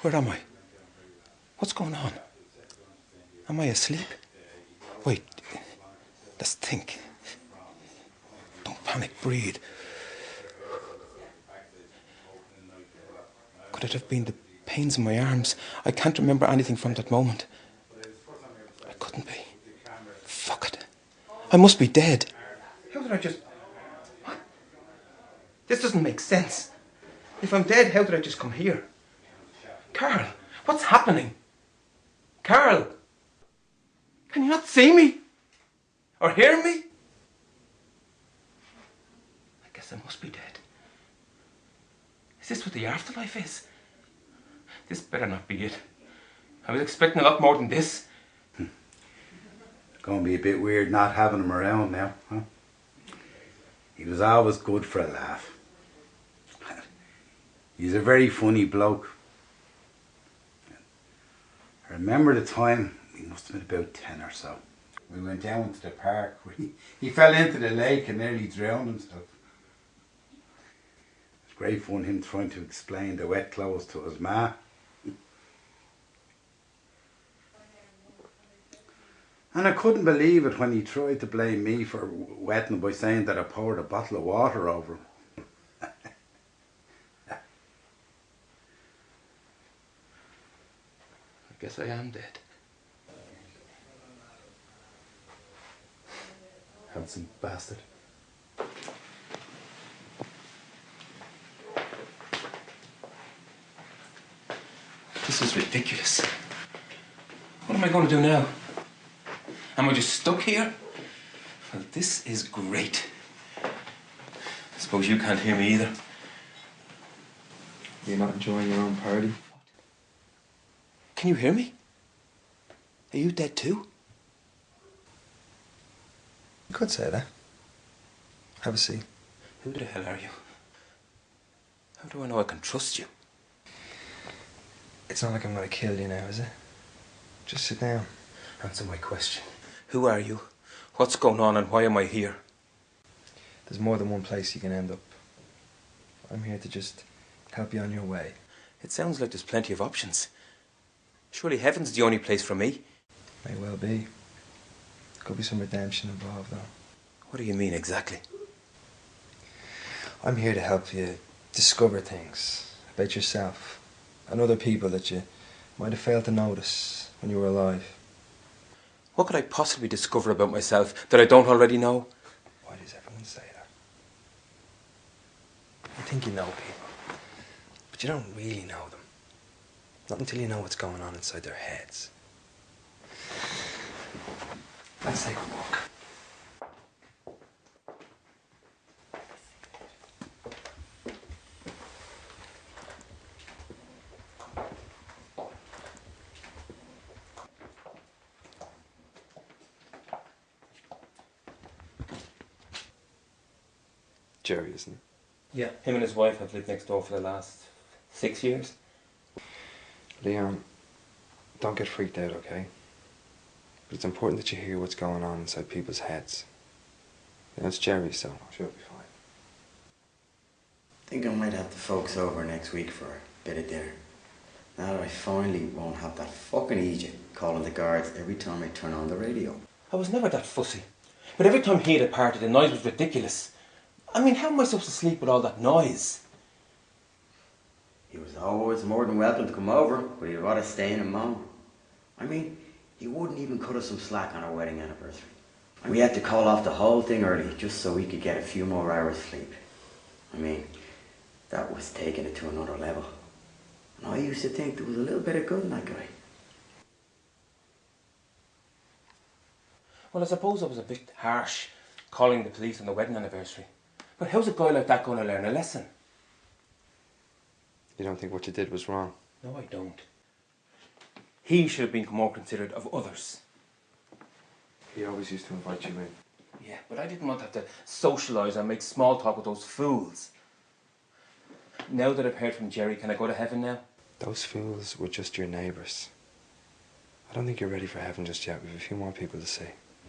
Where am I? What's going on? Am I asleep? Wait, let's think. Don't panic, breathe. Could it have been the pains in my arms? I can't remember anything from that moment. I couldn't be. Fuck it. I must be dead. How did I just... What? This doesn't make sense. If I'm dead, how did I just come here? Carl, what's happening? Carl! Can you not see me? Or hear me? I guess I must be dead. Is this what the afterlife is? This better not be it. I was expecting a lot more than this. It's going to be a bit weird not having him around now, huh? He was always good for a laugh. He's a very funny bloke. I remember the time, he must have been about 10 or so. We went down to the park. He fell into the lake and nearly drowned himself. It was great fun, him trying to explain the wet clothes to his ma. And I couldn't believe it when he tried to blame me for wetting him by saying that I poured a bottle of water over him. I guess I am dead. Handsome bastard. This is ridiculous. What am I going to do now? Am I just stuck here? Well, this is great. I suppose you can't hear me either. You're not enjoying your own party? Can you hear me? Are you dead too? You could say that. Have a seat. Who the hell are you? How do I know I can trust you? It's not like I'm going to kill you now, is it? Just sit down. Answer my question. Who are you? What's going on and why am I here? There's more than one place you can end up. I'm here to just help you on your way. It sounds like there's plenty of options. Surely heaven's the only place for me. May well be. Could be some redemption involved, though. What do you mean exactly? I'm here to help you discover things about yourself and other people that you might have failed to notice when you were alive. What could I possibly discover about myself that I don't already know? Why does everyone say that? You think you know people, but you don't really know them. Not until you know what's going on inside their heads. Let's take a walk. Jerry, isn't he? Yeah. Him and his wife have lived next door for the last 6 years. Leon, don't get freaked out, okay? But it's important that you hear what's going on inside people's heads. You know, it's Jerry, so I'm sure it'll be fine. I think I might have the folks over next week for a bit of dinner. Now that I finally won't have that fucking idiot calling the guards every time I turn on the radio. I was never that fussy. But every time he had a party, the noise was ridiculous. I mean, how am I supposed to sleep with all that noise? He was always more than welcome to come over, but he'd rather stay in and moan. I mean, he wouldn't even cut us some slack on our wedding anniversary. We had to call off the whole thing early just so we could get a few more hours sleep. I mean, that was taking it to another level. And I used to think there was a little bit of good in that guy. Well, I suppose I was a bit harsh calling the police on the wedding anniversary. But how's a guy like that going to learn a lesson? You don't think what you did was wrong? No, I don't. He should have been more considerate of others. He always used to invite you in. Yeah, but I didn't want to have to socialise and make small talk with those fools. Now that I've heard from Jerry, can I go to heaven now? Those fools were just your neighbours. I don't think you're ready for heaven just yet. We have a few more people to see.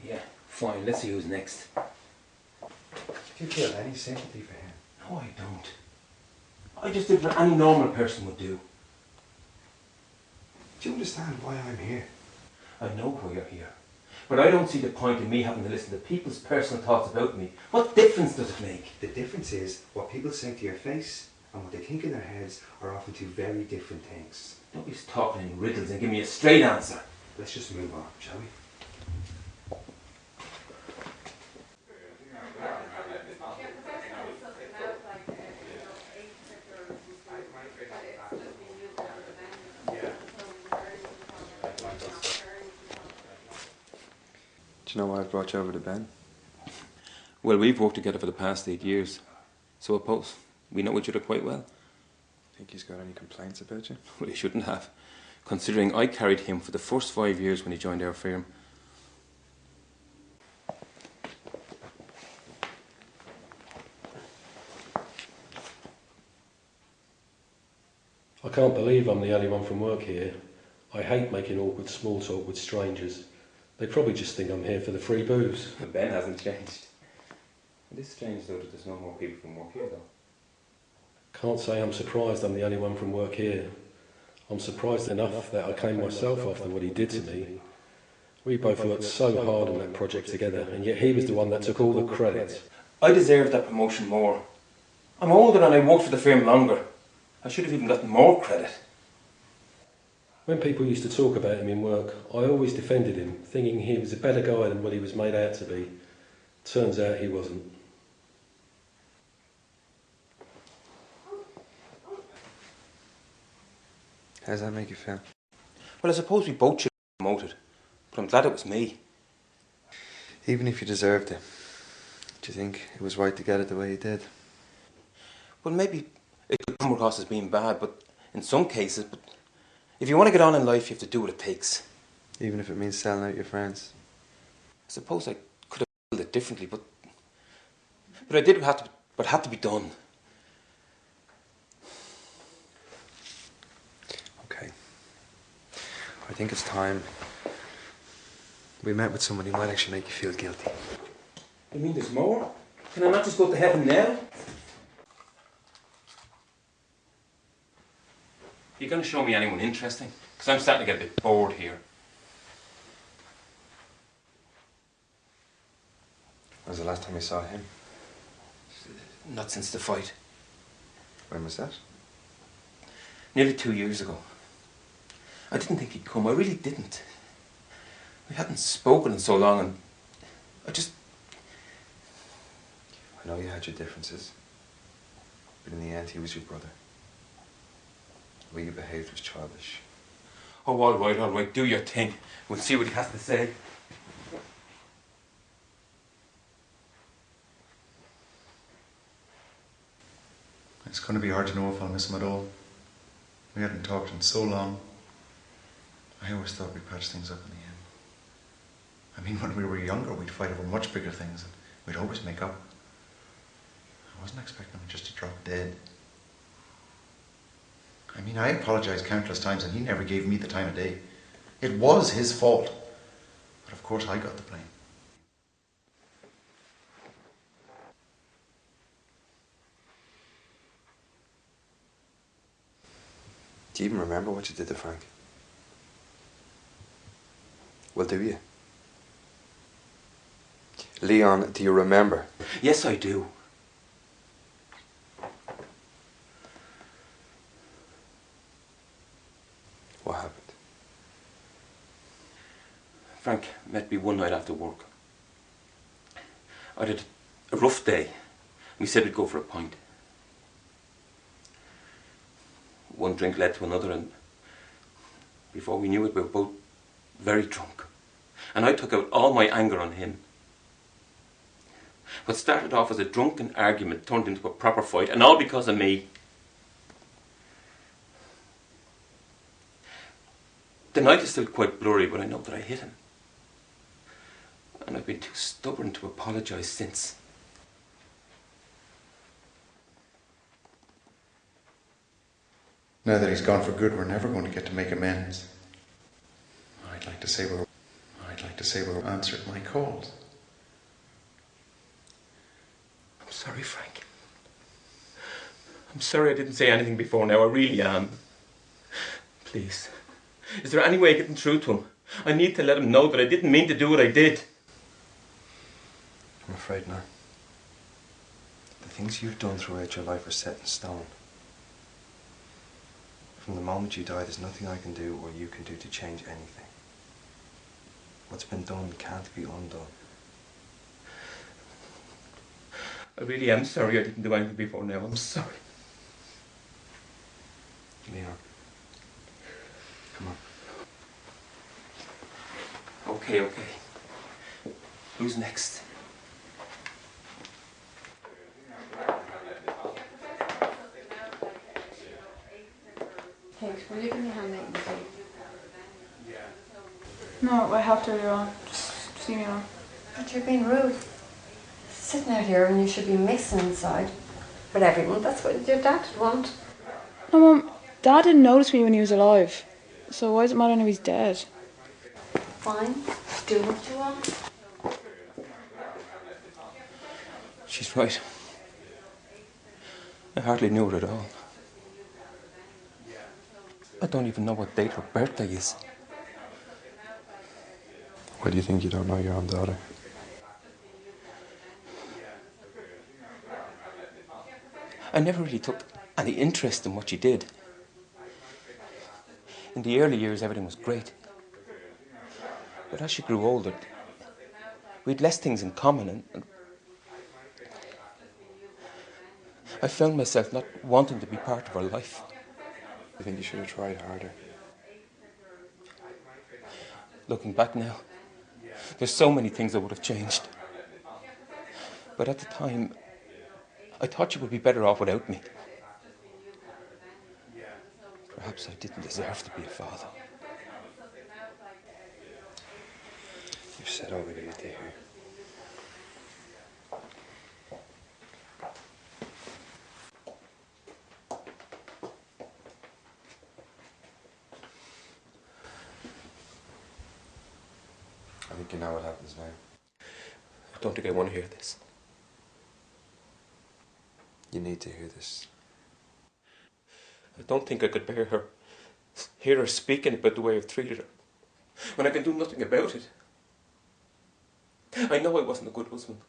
Yeah, fine. Let's see who's next. Do you feel any sympathy for him? No, I don't. I just did what any normal person would do. Do you understand why I'm here? I know why you're here. But I don't see the point in me having to listen to people's personal thoughts about me. What difference does it make? The difference is what people say to your face and what they think in their heads are often two very different things. Don't be talking in riddles and give me a straight answer. Let's just move on, shall we? Do you know why I brought you over to Ben? Well, we've worked together for the past 8 years. So I suppose we know each other quite well. Think he's got any complaints about you? Well, he shouldn't have, considering I carried him for the first 5 years when he joined our firm. I can't believe I'm the only one from work here. I hate making awkward small talk with strangers. They probably just think I'm here for the free booze. But Ben hasn't changed. It is strange though that there's no more people from work here though. Can't say I'm surprised I'm the only one from work here. I'm surprised enough that I came myself after what he did to me. We both worked so hard on that project together, and yet he was the one that took all the credit. I deserve that promotion more. I'm older and I worked for the firm longer. I should have even gotten more credit. When people used to talk about him in work, I always defended him, thinking he was a better guy than what he was made out to be. Turns out he wasn't. How does that make you feel? Well, I suppose we both should be promoted, but I'm glad it was me. Even if you deserved it, do you think it was right to get it the way you did? Well, maybe it could come across as being bad, but in some cases, but if you want to get on in life, you have to do what it takes. Even if it means selling out your friends? I suppose I could have handled it differently, but I did what had to be done. Okay. I think it's time we met with someone who might actually make you feel guilty. You mean there's more? Can I not just go to heaven now? You going to show me anyone interesting? Because I'm starting to get a bit bored here. When was the last time you saw him? Not since the fight. When was that? Nearly 2 years ago. I didn't think he'd come. I really didn't. We hadn't spoken in so long and I know you had your differences, but in the end he was your brother. The way you behaved was childish. Oh, all right, do your thing. We'll see what he has to say. It's going to be hard to know if I'll miss him at all. We hadn't talked in so long. I always thought we'd patch things up in the end. I mean, when we were younger, we'd fight over much bigger things, and we'd always make up. I wasn't expecting him just to drop dead. I mean, I apologised countless times, and he never gave me the time of day. It was his fault. But of course I got the blame. Do you even remember what you did to Frank? Well, do you? Leon, do you remember? Yes, I do. What happened? Frank met me one night after work. I had a rough day. We said we'd go for a pint. One drink led to another, and before we knew it, we were both very drunk. And I took out all my anger on him. What started off as a drunken argument turned into a proper fight, and all because of me. The night is still quite blurry, but I know that I hit him. And I've been too stubborn to apologise since. Now that he's gone for good, we're never going to get to make amends. I'd like to say we're answered my calls. I'm sorry, Frank. I'm sorry I didn't say anything before now. I really am. Please, Is there any way of getting through to him? I need to let him know that I didn't mean to do what I did. I'm afraid not. The things you've done throughout your life are set in stone. From the moment you die, there's nothing I can do or you can do to change anything. What's been done can't be undone. I really am sorry I didn't do anything before now. I'm sorry. Leon, come on. Okay. Who's next? Thanks. Will you give me a hand making tea? No, I have to, Leon. Just see me on. But you're being rude. Sitting out here and you should be mixing inside. But everyone, that's what your dad would want. No, Mum, Dad didn't notice me when he was alive. So why does it matter now he's dead? Fine. Do what you want. She's right. I hardly knew her at all. I don't even know what date her birthday is. Why do you think you don't know your own daughter? I never really took any interest in what she did. In the early years, everything was great. But as she grew older, we had less things in common, and I found myself not wanting to be part of her life. I think you should have tried harder. Looking back now, there's so many things I would have changed. But at the time, I thought she would be better off without me. Perhaps I didn't deserve to be a father. You've said all we need to hear. I think you know what happens now. I don't think I want to hear this. You need to hear this. I don't think I could hear her speaking about the way I've treated her, when I can do nothing about it. I know I wasn't a good husband.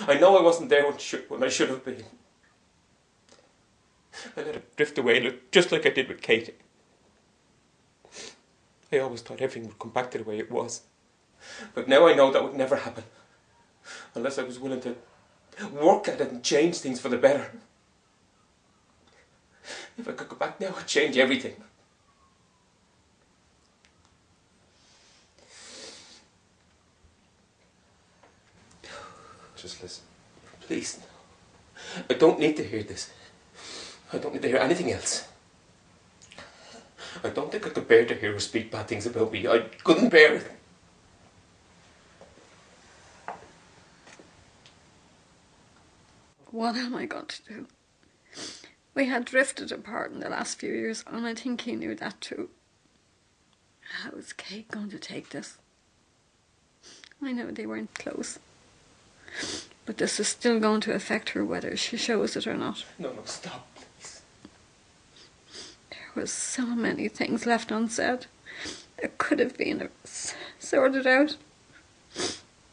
I know I wasn't there when I should have been. I let her drift away just like I did with Katie. I always thought everything would come back to the way it was. But now I know that would never happen, unless I was willing to work at it and change things for the better. If I could go back now, I'd change everything. Just listen. Please. I don't need to hear this. I don't need to hear anything else. I don't think I could bear to hear her speak bad things about me. I couldn't bear it. What am I going to do? We had drifted apart in the last few years, and I think he knew that too. How is Kate going to take this? I know they weren't close, but this is still going to affect her whether she shows it or not. No, stop, please. There was so many things left unsaid. It could have been sorted out,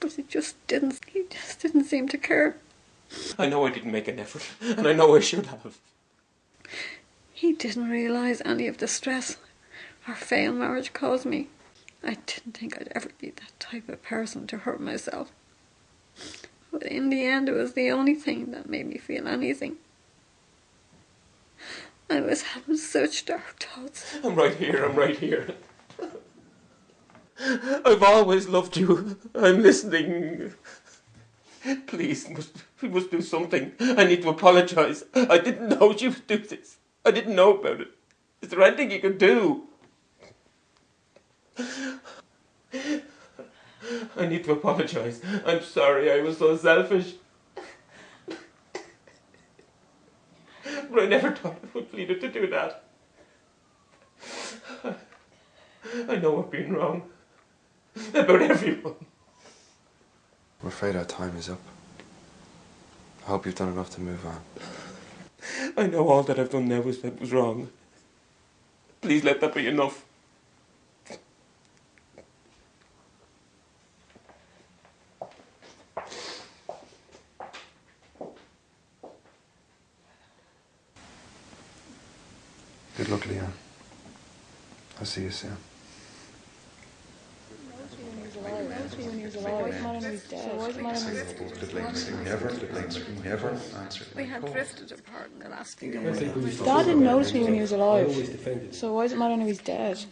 but he just didn't seem to care. I know I didn't make an effort, and I know I should have. He didn't realise any of the stress our failed marriage caused me. I didn't think I'd ever be that type of person to hurt myself. But in the end, it was the only thing that made me feel anything. I was having such dark thoughts. I'm right here. I've always loved you. I'm listening. Please, we must do something. I need to apologise. I didn't know she would do this. I didn't know about it. Is there anything you can do? I need to apologise. I'm sorry I was so selfish. But I never thought I would lead her to do that. I know I've been wrong. About everyone. I'm afraid our time is up. I hope you've done enough to move on. I know all that I've done now was wrong. Please let that be enough. Good luck, Leon. I'll see you soon. Never answered. We had drifted apart in the last few years. Dad didn't notice me when he was alive. So why does it matter now he's dead?